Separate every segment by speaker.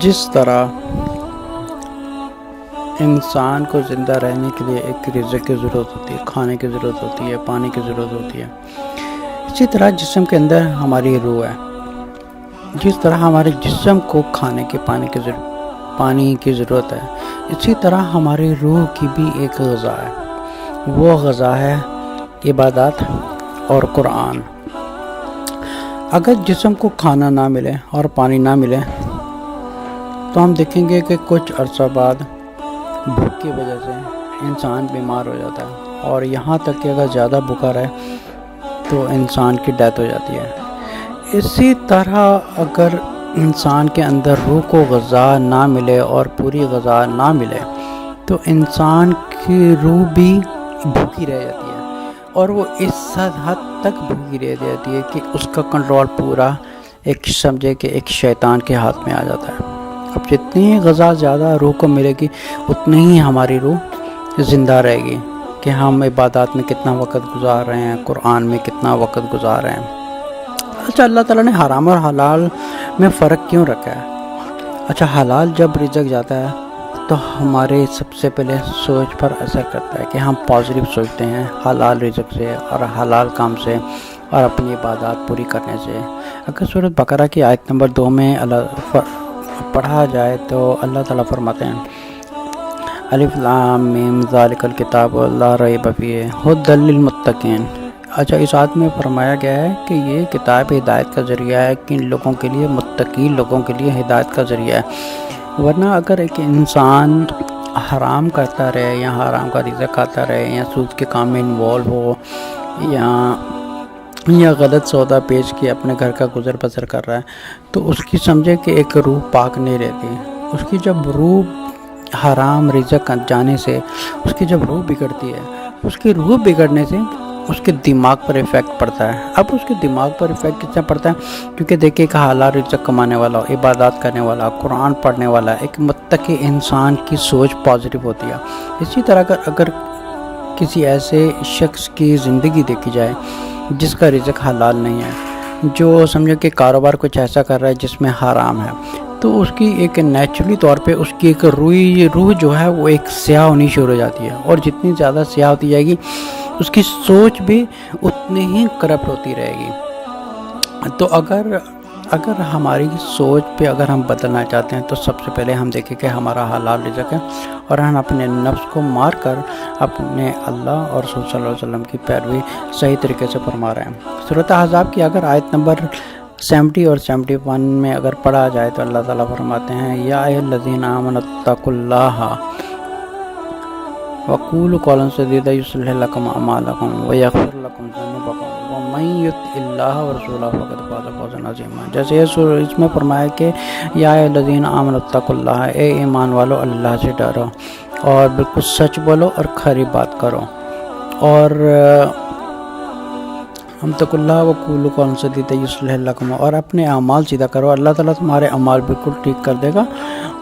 Speaker 1: جس طرح انسان کو زندہ رہنے کے لیے ایک رزق کی ضرورت ہوتی ہے، کھانے کی ضرورت ہوتی ہے، پانی کی ضرورت ہوتی ہے، اسی طرح جسم کے اندر ہماری روح ہے۔ جس طرح ہمارے جسم کو کھانے کے پانی کی ضرورت ہے، اسی طرح ہماری روح کی بھی ایک غذا ہے۔ وہ غذا ہے عبادات اور قرآن۔ اگر جسم کو کھانا نہ ملے اور پانی نہ ملے تو ہم دیکھیں گے کہ کچھ عرصہ بعد بھوک کی وجہ سے انسان بیمار ہو جاتا ہے، اور یہاں تک کہ اگر زیادہ بھوکا رہے تو انسان کی ڈیتھ ہو جاتی ہے۔ اسی طرح اگر انسان کے اندر روح کو غذا نہ ملے اور پوری غذا نہ ملے تو انسان کی روح بھی بھوکی رہ جاتی ہے، اور وہ اس حد تک بھوکی رہ جاتی ہے کہ اس کا کنٹرول پورا سمجھے کہ ایک شیطان کے ہاتھ میں آ جاتا ہے۔ اب جتنی غذا زیادہ روح کو ملے گی اتنی ہی ہماری روح زندہ رہے گی، کہ ہم عبادات میں کتنا وقت گزار رہے ہیں، قرآن میں کتنا وقت گزار رہے ہیں۔ اچھا، اللہ تعالیٰ نے حرام اور حلال میں فرق کیوں رکھا ہے؟ اچھا، حلال جب رزق جاتا ہے تو ہمارے سب سے پہلے سوچ پر اثر کرتا ہے کہ ہم پازیٹیو سوچتے ہیں حلال رزق سے اور حلال کام سے اور اپنی عبادات پوری کرنے سے۔ اگر سورۃ بقرہ کی آیت نمبر 2 میں پڑھا جائے تو اللہ تعالیٰ فرماتے ہیں الف لام میم ذالک الکتاب لا ریب فیہ ھدی للمتقین۔ اچھا، اس آیت میں فرمایا گیا ہے کہ یہ کتاب ہدایت کا ذریعہ ہے، کن لوگوں کے لیے؟ متقی لوگوں کے لیے ہدایت کا ذریعہ ہے۔ ورنہ اگر ایک انسان حرام کرتا رہے یا حرام کا رزق کھاتا رہے یا سود کے کام میں انوالو ہو یا غلط سودا بیچ کے اپنے گھر کا گزر بسر کر رہا ہے تو اس کی سمجھے کہ ایک روح پاک نہیں رہتی۔ اس کی جب روح حرام رزق جانے سے اس کی جب روح بگڑتی ہے، اس کی روح بگڑنے سے اس کے دماغ پر ایفیکٹ پڑتا ہے۔ اب اس کے دماغ پر ایفیکٹ کس طرح پڑتا ہے؟ کیونکہ دیکھیں کہ حلال رزق کمانے والا، عبادات کرنے والا، قرآن پڑھنے والا ایک متقی انسان کی سوچ پازیٹیو ہوتی ہے۔ اسی طرح اگر کسی ایسے شخص کی زندگی دیکھی جائے جس کا رزق حلال نہیں ہے، جو سمجھو کہ کاروبار کچھ ایسا کر رہا ہے جس میں حرام ہے، تو اس کی ایک نیچرلی طور پہ اس کی ایک روح جو ہے وہ ایک سیاہ ہونی شروع ہو جاتی ہے، اور جتنی زیادہ سیاہ ہوتی جائے گی اس کی سوچ بھی اتنی ہی کرپٹ ہوتی رہے گی۔ تو اگر ہماری سوچ پہ اگر ہم بدلنا چاہتے ہیں تو سب سے پہلے ہم دیکھیں کہ ہمارا حلال رزق ہے، اور ہم اپنے نفس کو مار کر اپنے اللہ اور رسول صلی اللہ علیہ وسلم کی پیروی صحیح طریقے سے فرما رہے ہیں۔ سورۃ احزاب کی اگر آیت نمبر 70 اور 71 میں اگر پڑھا جائے تو اللہ تعالیٰ فرماتے ہیں یا ایھا الذین آمنوا اتقوا اللہ وقولوا قولا سدیدا یصلح لکم اعمالکم ویغفر لکم ذنوبکم ومن یطع اللہ ورسولہ فقد فاز فوزا عظیما۔ جیسے اس میں فرمایا کہ یا ایھا الذین آمنوا اتقوا اللہ، اے ایمان والو اللہ سے ڈرو اور بالکل سچ بولو اور کھری بات کرو، اور ہم اتقوا اللہ وقولوا قولا سدیدا یصلح لکم، اور اپنے اعمال سیدھا کرو، اللہ تعالیٰ تمہارے اعمال بالکل ٹھیک کر دے گا،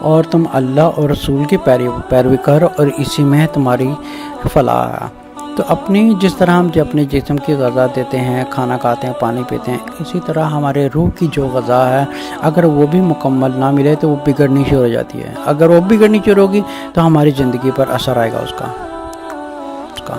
Speaker 1: اور تم اللہ اور رسول کی پیروی کرو، اور اسی میں تمہاری فلاح ہے۔ تو جس طرح ہم اپنے جسم کی غذا دیتے ہیں، کھانا کھاتے ہیں، پانی پیتے ہیں، اسی طرح ہمارے روح کی جو غذا ہے اگر وہ بھی مکمل نہ ملے تو وہ بگڑنی شروع ہو جاتی ہے۔ اگر وہ بگڑنی شروع ہوگی تو ہماری زندگی پر اثر آئے گا اس کا۔